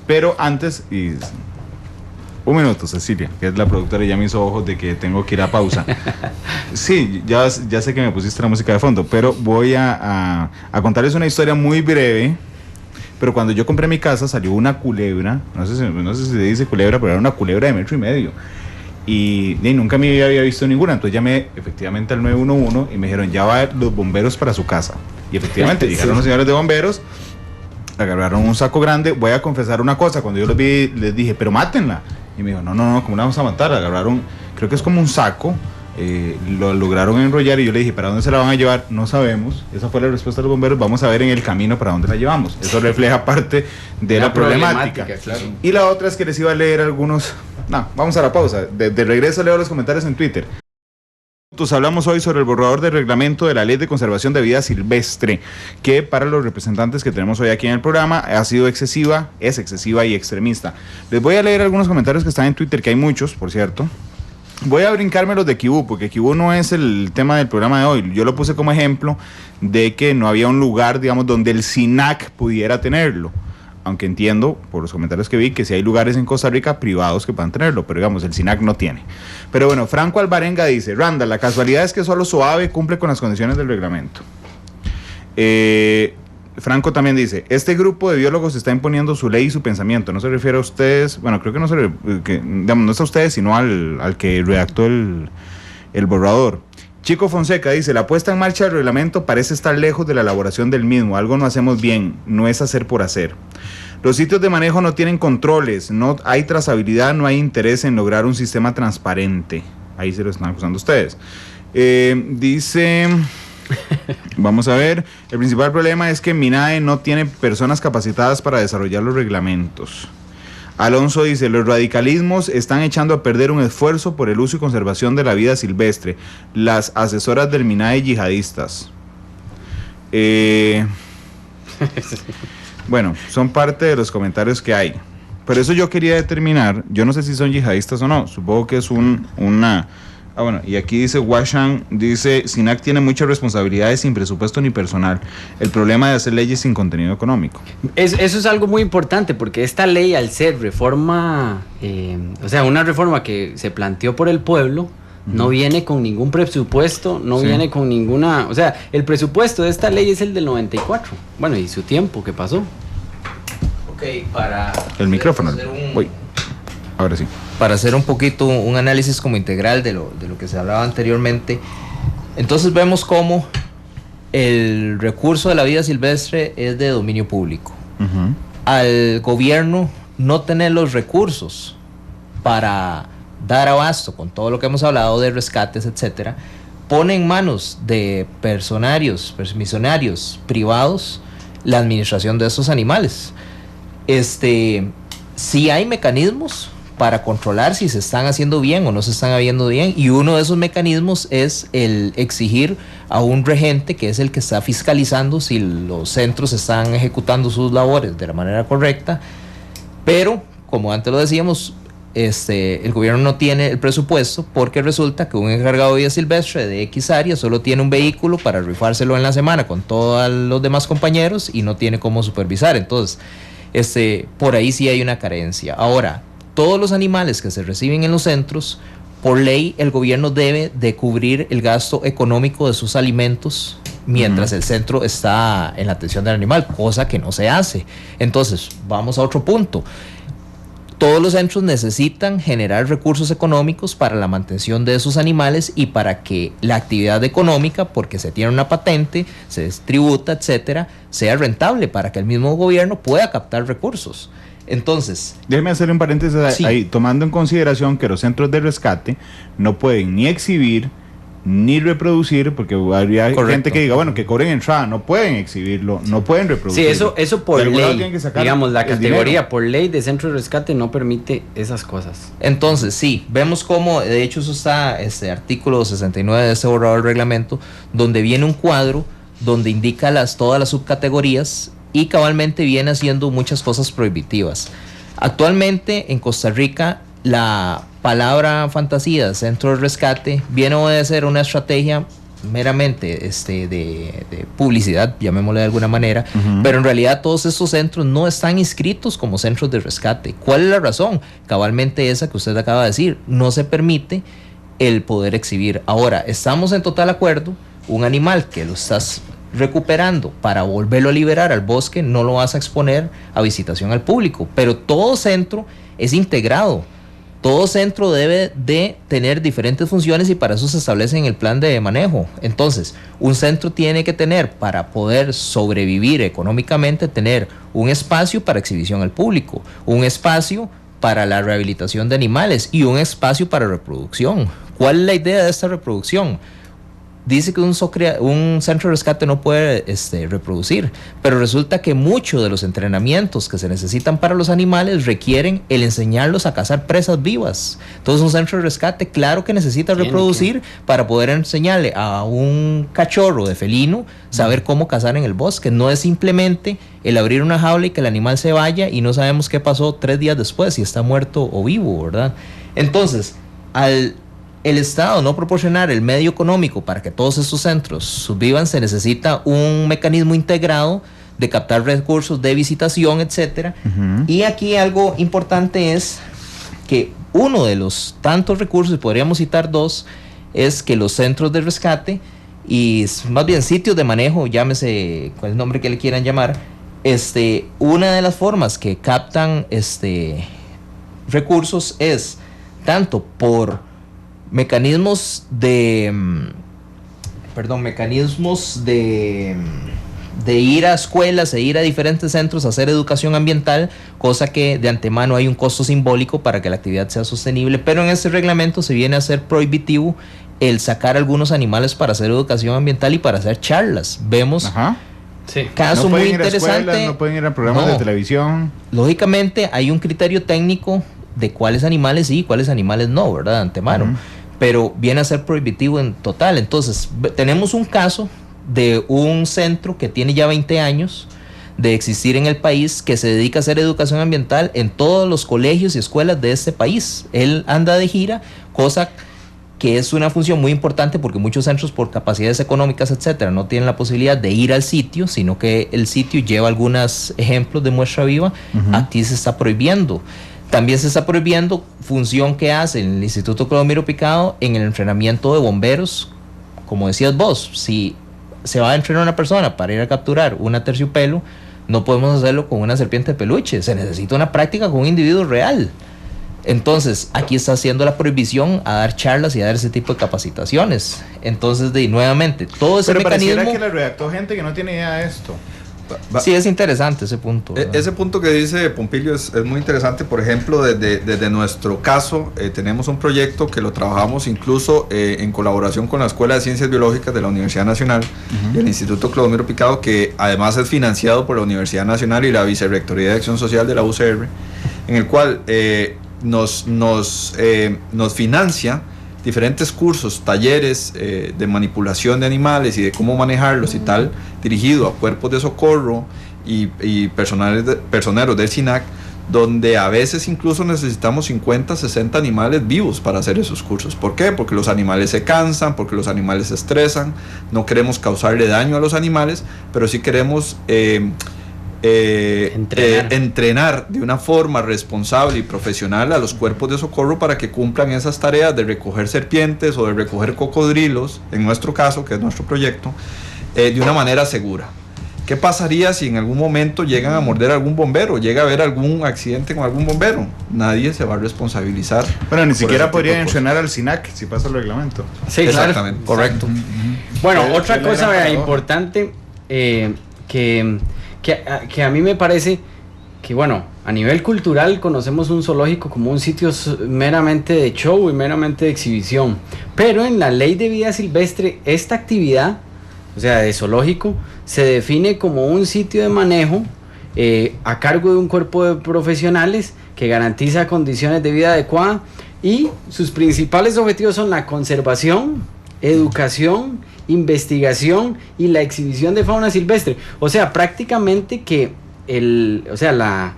S1: Pero antes, un minuto, Cecilia, que es la productora, ya me hizo ojos de que tengo que ir a pausa. Sí, ya sé que me pusiste la música de fondo, pero voy a contarles una historia muy breve. Pero cuando yo compré mi casa salió una culebra, no sé si se dice culebra, pero era una culebra de 1,5 metros. Y nunca me había visto ninguna. Entonces llamé efectivamente al 911 y me dijeron, ya va los bomberos para su casa. Y efectivamente llegaron los señores de bomberos, agarraron un saco grande. Voy a confesar una cosa, cuando yo los vi les dije, pero mátenla. Y me dijo, no, ¿cómo la vamos a matar? Agarraron, creo que es como un saco, lo lograron enrollar y yo le dije, ¿para dónde se la van a llevar? No sabemos. Esa fue la respuesta de los bomberos. Vamos a ver en el camino para dónde la llevamos. Eso refleja parte de la problemática.
S2: Claro.
S1: Y la otra es que les iba a leer algunos. No, vamos a la pausa. De regreso leo los comentarios en Twitter. Hablamos hoy sobre el borrador de reglamento de la Ley de Conservación de Vida Silvestre, que para los representantes que tenemos hoy aquí en el programa ha sido excesiva, es excesiva y extremista. Les voy a leer algunos comentarios que están en Twitter, que hay muchos, por cierto. Voy a brincarme los de Kibú, porque Kibú no es el tema del programa de hoy. Yo lo puse como ejemplo de que no había un lugar, digamos, donde el SINAC pudiera tenerlo. Aunque entiendo, por los comentarios que vi, que sí hay lugares en Costa Rica privados que puedan tenerlo, pero digamos, el SINAC no tiene. Pero bueno, Franco Alvarenga dice, Randall, la casualidad es que solo SOAVE cumple con las condiciones del reglamento. Franco también dice, este grupo de biólogos está imponiendo su ley y su pensamiento. No se refiere a ustedes, bueno, creo que no digamos, no es a ustedes, sino al que redactó el borrador. Chico Fonseca dice, la puesta en marcha del reglamento parece estar lejos de la elaboración del mismo. Algo no hacemos bien, no es hacer por hacer. Los sitios de manejo no tienen controles, no hay trazabilidad, no hay interés en lograr un sistema transparente. Ahí se lo están acusando ustedes. Dice... Vamos a ver, el principal problema es que MINAE no tiene personas capacitadas para desarrollar los reglamentos. Alonso dice, los radicalismos están echando a perder un esfuerzo por el uso y conservación de la vida silvestre. Las asesoras del MINAE yihadistas. Bueno, son parte de los comentarios que hay. Por eso yo quería determinar, yo no sé si son yihadistas o no, supongo que es una... Ah, bueno, y aquí dice Washan, dice, SINAC tiene muchas responsabilidades sin presupuesto ni personal. El problema de hacer leyes sin contenido económico.
S2: Eso es algo muy importante, porque esta ley, al ser reforma, o sea, una reforma que se planteó por el pueblo, no viene con ningún presupuesto, no viene con ninguna... O sea, el presupuesto de esta ley es el del 94. Bueno, y su tiempo que pasó.
S3: Ok, para...
S1: El micrófono. Uy, ahora sí.
S3: Para hacer un poquito un análisis como integral de lo que se hablaba anteriormente, entonces vemos cómo el recurso de la vida silvestre es de dominio público.
S1: Uh-huh.
S3: Al gobierno no tener los recursos para dar abasto con todo lo que hemos hablado de rescates, etcétera, pone en manos de misionarios privados la administración de estos animales. Sí hay mecanismos para controlar si se están haciendo bien o no se están haciendo bien, y uno de esos mecanismos es el exigir a un regente, que es el que está fiscalizando si los centros están ejecutando sus labores de la manera correcta. Pero, como antes lo decíamos, el gobierno no tiene el presupuesto, porque resulta que un encargado de vida silvestre de X área solo tiene un vehículo para rifárselo en la semana con todos los demás compañeros y no tiene cómo supervisar. Entonces, por ahí sí hay una carencia. Ahora, todos los animales que se reciben en los centros, por ley el gobierno debe de cubrir el gasto económico de sus alimentos mientras el centro está en la atención del animal, cosa que no se hace. Entonces, vamos a otro punto. Todos los centros necesitan generar recursos económicos para la mantención de esos animales y para que la actividad económica, porque se tiene una patente, se distributa, etcétera, sea rentable para que el mismo gobierno pueda captar recursos. Entonces,
S1: déjeme hacer un paréntesis ahí, tomando en consideración que los centros de rescate no pueden ni exhibir ni reproducir, porque habría gente que diga, bueno, que cobren entrada, no pueden exhibirlo, no pueden reproducir.
S2: Sí, eso por ley, digamos, la categoría
S1: dinero.
S2: Por ley de centro de rescate no permite esas cosas.
S3: Entonces, sí, vemos cómo, de hecho eso está, artículo 69 de ese borrador del reglamento, donde viene un cuadro donde indica todas las subcategorías y cabalmente viene haciendo muchas cosas prohibitivas. Actualmente en Costa Rica la palabra fantasía, centro de rescate, viene a obedecer una estrategia meramente de publicidad, llamémosle de alguna manera, pero en realidad todos estos centros no están inscritos como centros de rescate. ¿Cuál es la razón? Cabalmente esa que usted acaba de decir, no se permite el poder exhibir. Ahora, estamos en total acuerdo, un animal que lo estás recuperando para volverlo a liberar al bosque, no lo vas a exponer a visitación al público, pero todo centro es integrado. Todo centro debe de tener diferentes funciones y para eso se establece en el plan de manejo. Entonces, un centro tiene que tener, para poder sobrevivir económicamente, tener un espacio para exhibición al público, un espacio para la rehabilitación de animales y un espacio para reproducción. ¿Cuál es la idea de esta reproducción? Dice que un centro de rescate no puede reproducir, pero resulta que muchos de los entrenamientos que se necesitan para los animales requieren el enseñarlos a cazar presas vivas. Entonces un centro de rescate, claro que necesita reproducir para poder enseñarle a un cachorro de felino saber cómo cazar en el bosque. No es simplemente el abrir una jaula y que el animal se vaya y no sabemos qué pasó 3 días después, si está muerto o vivo, ¿verdad? Entonces, el Estado no proporcionar el medio económico para que todos estos centros subvivan, se necesita un mecanismo integrado de captar recursos de visitación, etcétera. Y aquí algo importante es que uno de los tantos recursos, podríamos citar 2, es que los centros de rescate y más bien sitios de manejo, llámese cuál es el nombre que le quieran llamar, una de las formas que captan recursos es tanto por mecanismos de ir a escuelas e ir a diferentes centros a hacer educación ambiental, cosa que de antemano hay un costo simbólico para que la actividad sea sostenible, pero en este reglamento se viene a ser prohibitivo el sacar algunos animales para hacer educación ambiental y para hacer charlas. Vemos caso muy interesante.
S1: No pueden ir a programas de televisión.
S3: Lógicamente hay un criterio técnico de cuáles animales sí y cuáles animales no, ¿verdad? De antemano. Pero viene a ser prohibitivo en total. Entonces, tenemos un caso de un centro que tiene ya 20 años de existir en el país, que se dedica a hacer educación ambiental en todos los colegios y escuelas de este país. Él anda de gira, cosa que es una función muy importante porque muchos centros, por capacidades económicas, etcétera, no tienen la posibilidad de ir al sitio, sino que el sitio lleva algunos ejemplos de muestra viva. Aquí se está prohibiendo. También se está prohibiendo función que hace el Instituto Clodomiro Picado en el entrenamiento de bomberos. Como decías vos, si se va a entrenar una persona para ir a capturar una terciopelo, no podemos hacerlo con una serpiente de peluche. Se necesita una práctica con un individuo real. Entonces, aquí está haciendo la prohibición a dar charlas y a dar ese tipo de capacitaciones. Entonces, nuevamente, todo ese mecanismo...
S1: Pero pareciera que le redactó gente que no tiene idea de esto.
S3: Sí, es interesante ese punto, ¿verdad?
S4: Ese punto que dice Pompilio es muy interesante. Por ejemplo, desde nuestro caso, tenemos un proyecto que lo trabajamos incluso en colaboración con la Escuela de Ciencias Biológicas de la Universidad Nacional y el Instituto Clodomiro Picado, que además es financiado por la Universidad Nacional y la Vicerrectoría de Acción Social de la UCR, en el cual nos financia diferentes cursos, talleres de manipulación de animales y de cómo manejarlos y tal, dirigido a cuerpos de socorro y personeros del SINAC, donde a veces incluso necesitamos 50, 60 animales vivos para hacer esos cursos. ¿Por qué? Porque los animales se cansan, porque los animales se estresan, no queremos causarle daño a los animales, pero sí queremos entrenar de una forma responsable y profesional a los cuerpos de socorro para que cumplan esas tareas de recoger serpientes o de recoger cocodrilos, en nuestro caso, que es nuestro proyecto, de una manera segura. ¿Qué pasaría si en algún momento llegan a morder a algún bombero, llega a haber algún accidente con algún bombero? Nadie se va a responsabilizar.
S1: Bueno, ni siquiera podrían entrenar al SINAC si pasa el reglamento.
S2: Sí,
S4: exactamente,
S2: claro.
S4: Correcto.
S2: Bueno, otra cosa importante que a mí me parece que, bueno, a nivel cultural conocemos un zoológico como un sitio meramente de show y meramente de exhibición, pero en la ley de vida silvestre esta actividad, o sea, de zoológico, se define como un sitio de manejo a cargo de un cuerpo de profesionales que garantiza condiciones de vida adecuadas, y sus principales objetivos son la conservación, educación, investigación y la exhibición de fauna silvestre. O sea, prácticamente que la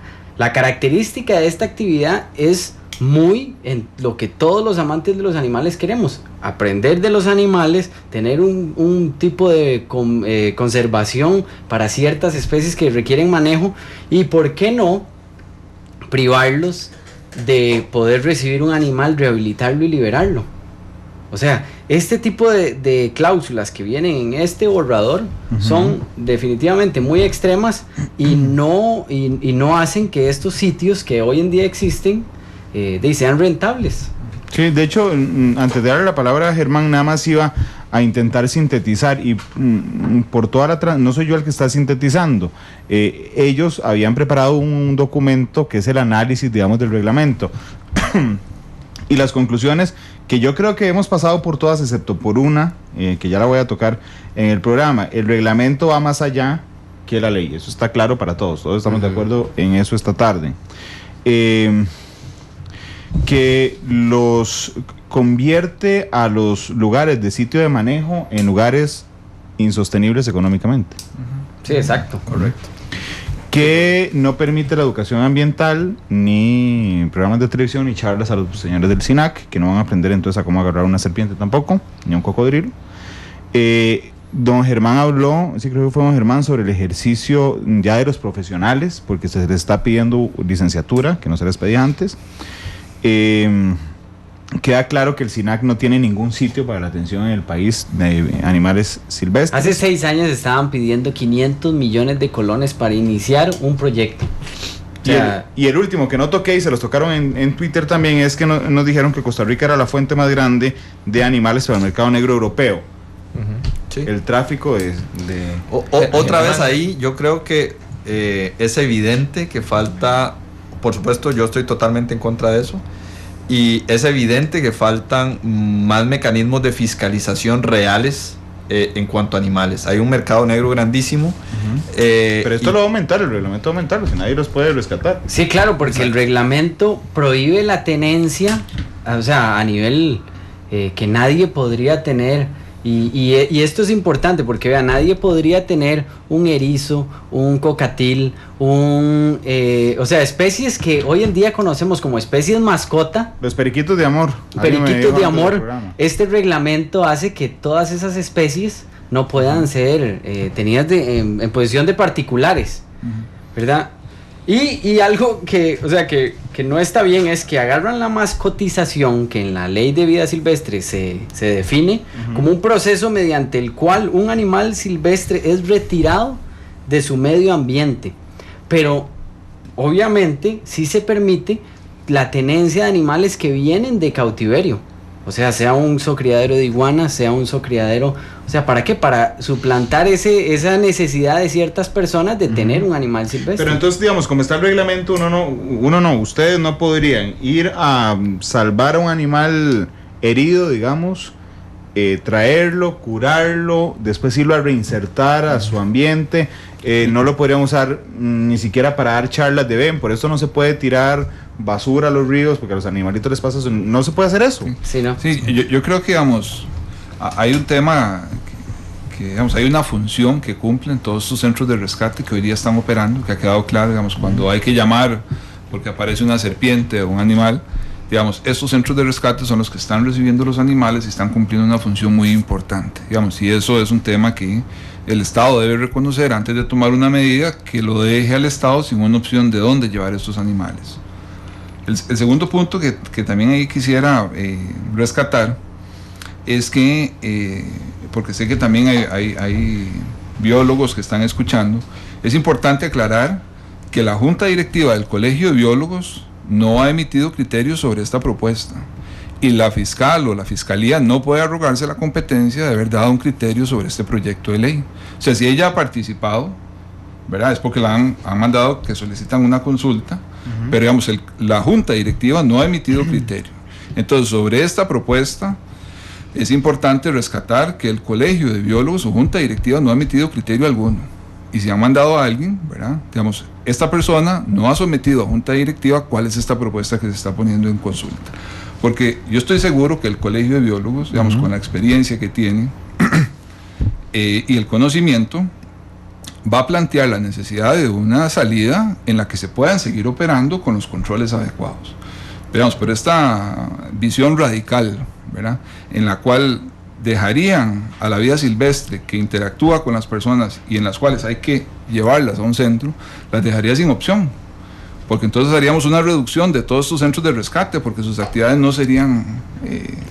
S2: característica de esta actividad es muy en lo que todos los amantes de los animales queremos: aprender de los animales, tener un tipo de conservación para ciertas especies que requieren manejo, y por qué no privarlos de poder recibir un animal, rehabilitarlo y liberarlo. O sea, este tipo de cláusulas que vienen en este borrador son definitivamente muy extremas y no hacen que estos sitios que hoy en día existen sean rentables.
S1: Sí, de hecho, antes de darle la palabra a Germán, nada más iba a intentar sintetizar, y por toda no soy yo el que está sintetizando. Ellos habían preparado un documento que es el análisis, digamos, del reglamento y las conclusiones, que yo creo que hemos pasado por todas excepto por una, que ya la voy a tocar en el programa. El reglamento va más allá que la ley, eso está claro para todos estamos de acuerdo en eso esta tarde. Que los convierte a los lugares de sitio de manejo en lugares insostenibles económicamente.
S2: Sí, exacto.
S4: Correcto.
S1: Que no permite la educación ambiental, ni programas de televisión, ni charlas a los señores del SINAC, que no van a aprender entonces a cómo agarrar una serpiente tampoco, ni un cocodrilo. Don Germán habló, sí creo que fue don Germán, sobre el ejercicio ya de los profesionales, porque se les está pidiendo licenciatura, que no se les pedía antes. Queda claro que el SINAC no tiene ningún sitio para la atención en el país de animales silvestres.
S2: Hace 6 años estaban pidiendo 500 millones de colones para iniciar un proyecto.
S1: Y el último que no toqué, y se los tocaron en Twitter también, es que nos dijeron que Costa Rica era la fuente más grande de animales para el mercado negro europeo.
S4: Sí.
S1: El tráfico
S4: otra vez ahí yo creo que es evidente que falta, por supuesto yo estoy totalmente en contra de eso, y es evidente que faltan más mecanismos de fiscalización reales en cuanto a animales. Hay un mercado negro grandísimo.
S1: Pero esto lo va a aumentar, el reglamento va a aumentarlo, si nadie los puede rescatar.
S2: Sí, claro, porque el reglamento prohíbe la tenencia, o sea, a nivel que nadie podría tener. Y esto es importante porque, vean, nadie podría tener un erizo, un cocatil, o sea, especies que hoy en día conocemos como especies mascota.
S1: Los periquitos de amor.
S2: Periquitos de amor. Este reglamento hace que todas esas especies no puedan ser tenidas en posesión de particulares, ¿verdad? Y algo que, o sea, que no está bien es que agarran la mascotización, que en la ley de vida silvestre se define como un proceso mediante el cual un animal silvestre es retirado de su medio ambiente. Pero obviamente sí se permite la tenencia de animales que vienen de cautiverio. O sea un zoocriadero de iguanas, sea un zoocriadero... O sea, ¿para qué? Para suplantar esa necesidad de ciertas personas de tener un animal silvestre.
S1: Pero entonces, digamos, como está el reglamento, ustedes no podrían ir a salvar a un animal herido, digamos, traerlo, curarlo, después irlo a reinsertar a su ambiente. No lo podrían usar ni siquiera para dar charlas de ven, por eso no se puede tirar basura a los ríos, porque a los animalitos les pasa eso. No se puede hacer eso.
S2: Sí, ¿no?
S5: Sí, yo creo que, digamos, hay un tema que, digamos, hay una función que cumplen todos estos centros de rescate que hoy día están operando, que ha quedado claro, digamos, cuando hay que llamar porque aparece una serpiente o un animal, digamos, estos centros de rescate son los que están recibiendo los animales y están cumpliendo una función muy importante, digamos, y eso es un tema que el Estado debe reconocer antes de tomar una medida que lo deje al Estado sin una opción de dónde llevar estos animales. El segundo punto que también ahí quisiera rescatar es que, porque sé que también hay biólogos que están escuchando, es importante aclarar que la Junta Directiva del Colegio de Biólogos no ha emitido criterios sobre esta propuesta y la fiscal o la fiscalía no puede arrogarse la competencia de haber dado un criterio sobre este proyecto de ley. O sea, si ella ha participado, ¿verdad? Es porque la han mandado que solicitan una consulta, pero digamos, la Junta Directiva no ha emitido criterio. Entonces, sobre esta propuesta es importante rescatar que el Colegio de Biólogos o Junta Directiva no ha emitido criterio alguno. Y si han mandado a alguien, ¿verdad? Digamos, esta persona no ha sometido a Junta Directiva cuál es esta propuesta que se está poniendo en consulta. Porque yo estoy seguro que el Colegio de Biólogos, digamos, con la experiencia que tiene y el conocimiento, va a plantear la necesidad de una salida en la que se puedan seguir operando con los controles adecuados. Pero esta visión radical, ¿verdad?, en la cual dejarían a la vida silvestre que interactúa con las personas y en las cuales hay que llevarlas a un centro, las dejaría sin opción, porque entonces haríamos una reducción de todos estos centros de rescate, porque sus actividades no serían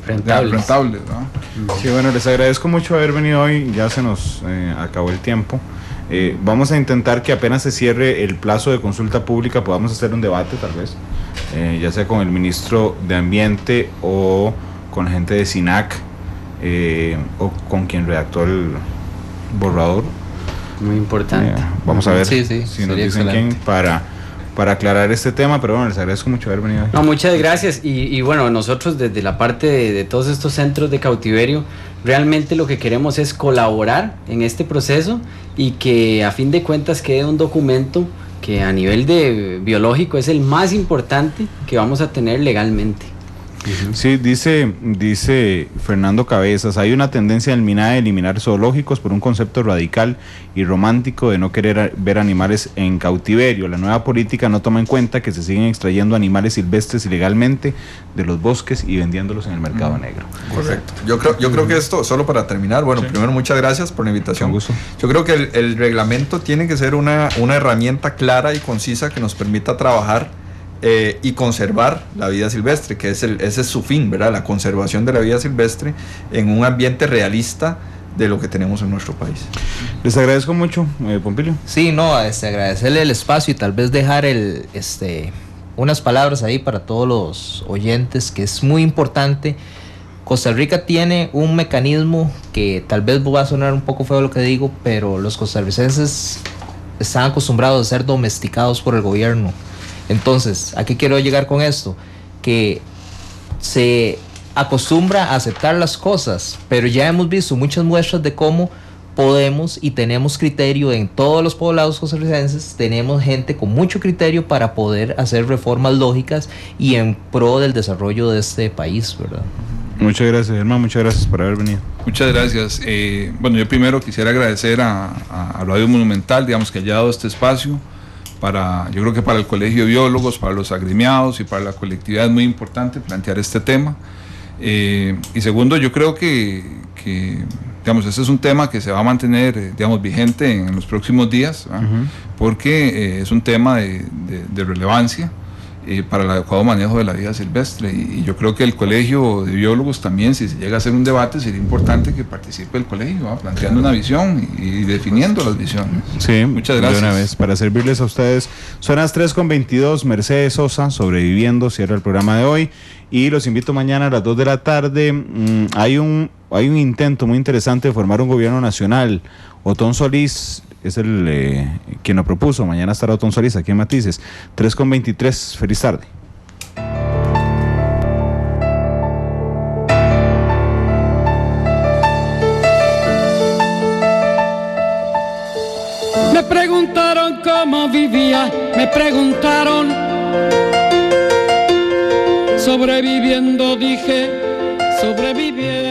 S5: rentables, ¿no?
S1: Sí, bueno, les agradezco mucho haber venido hoy, ya se nos acabó el tiempo. Vamos a intentar que apenas se cierre el plazo de consulta pública podamos hacer un debate, tal vez, ya sea con el ministro de Ambiente o con la gente de SINAC, o con quien redactó el borrador.
S2: Muy importante.
S1: Vamos a ver
S3: si
S1: nos dicen quién para aclarar este tema, pero bueno, les agradezco mucho haber venido.
S2: No, muchas gracias. Y bueno, nosotros desde la parte de todos estos centros de cautiverio, realmente lo que queremos es colaborar en este proceso y que a fin de cuentas quede un documento que a nivel de biológico es el más importante que vamos a tener legalmente.
S1: Sí, dice Fernando Cabezas, hay una tendencia del MINAE a eliminar zoológicos por un concepto radical y romántico de no querer ver animales en cautiverio. La nueva política no toma en cuenta que se siguen extrayendo animales silvestres ilegalmente de los bosques y vendiéndolos en el mercado negro.
S4: Correcto. Yo creo que esto, solo para terminar, bueno, primero muchas gracias por la invitación.
S1: Con gusto.
S4: Yo creo que el reglamento tiene que ser una herramienta clara y concisa que nos permita trabajar y conservar la vida silvestre, que ese es su fin, ¿verdad? La conservación de la vida silvestre en un ambiente realista de lo que tenemos en nuestro país.
S1: Les agradezco mucho, Pompilio.
S3: Sí, no, agradecerle el espacio y tal vez dejar unas palabras ahí para todos los oyentes, que es muy importante. Costa Rica tiene un mecanismo que tal vez va a sonar un poco feo lo que digo, pero los costarricenses están acostumbrados a ser domesticados por el gobierno. Entonces, ¿a qué quiero llegar con esto? Que se acostumbra a aceptar las cosas, pero ya hemos visto muchas muestras de cómo podemos y tenemos criterio en todos los poblados costarricenses, tenemos gente con mucho criterio para poder hacer reformas lógicas y en pro del desarrollo de este país, ¿verdad?
S1: Muchas gracias, Germán, muchas gracias por haber venido.
S5: Muchas gracias. Bueno, yo primero quisiera agradecer a Radio Monumental, digamos, que haya dado este espacio. Yo creo que para el Colegio de Biólogos, para los agremiados y para la colectividad es muy importante plantear este tema. Y segundo, yo creo que digamos, este es un tema que se va a mantener, digamos, vigente en los próximos días, porque es un tema de relevancia para el adecuado manejo de la vida silvestre. Y yo creo que el Colegio de Biólogos también, si se llega a hacer un debate, sería importante que participe el colegio, planteando una visión y definiendo las visiones.
S1: Sí,
S5: muchas gracias.
S1: De una vez, para servirles a ustedes. Son las 3:22, Mercedes Sosa, Sobreviviendo, cierra el programa de hoy. Y los invito mañana a las 2 de la tarde. Hay un intento muy interesante de formar un gobierno nacional. Otón Solís es quien lo propuso. Mañana estará Otón Solís aquí en Matices. 3:23, feliz tarde.
S6: Me preguntaron cómo vivía, me preguntaron. Sobreviviendo, dije, sobreviviendo.